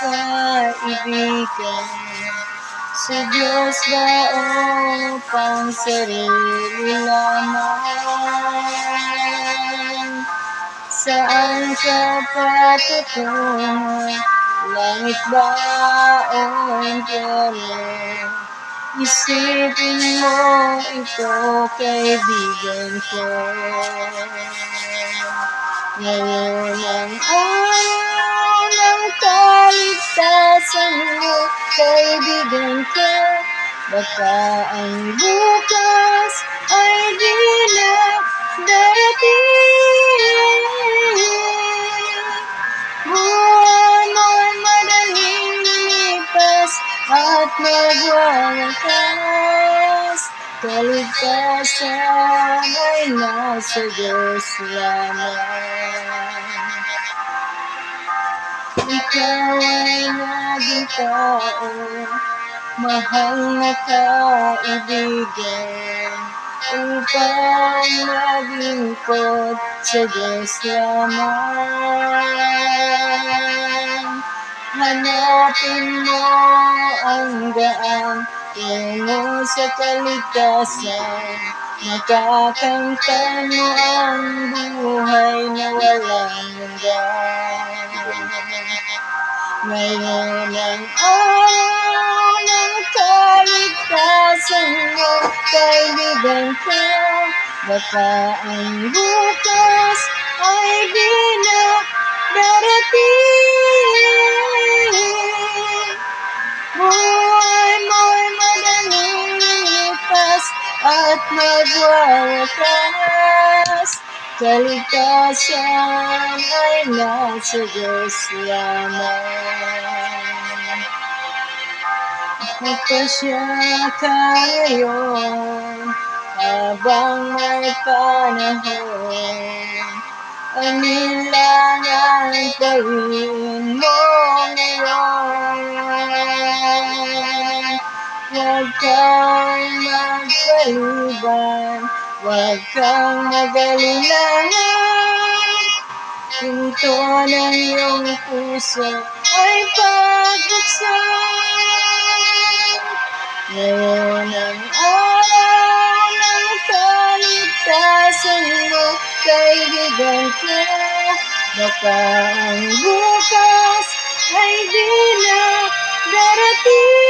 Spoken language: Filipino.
kaibigan? Sa Diyos ba o pang sarili lamang? Saan ka patutungo? Langit ba o impyerno? Isipin mo ito, kaibigan ko. Ngayon ang araw ng kaligtasan mo, kaibigan ko. Baka ang bukas ay di na darating. Buwan mo'y madaling lumipas at magwawakas. Kaligtasan ay nasa Diyos lamang. Ikaw ay naging tao, mahal na kaibigan, upang maglingkod sa Diyos lamang. Hanapin mo ang daan tungo sa kaligtasan, makakamtan mo ang buhay na walang hanggan. Ngayon ang araw ng kaligtasan mo, kaibigan ko. Baka ang bukas ay di na darating. Buhay mo'y madaling lumipas at magwawakas. Kaligtasan ay nasa Diyos lamang. Magpasya ka ngayon habang may panahon. Anilangan pa rin mo ngayon. Huwag kang magpaliban, huwag kang mag-alinlangan. Pinto ng iyong puso ay pagbuksan. Ngayon ang araw ng kaligtasan mo, kaibigan ko. Baka ang bukas ay di na darating.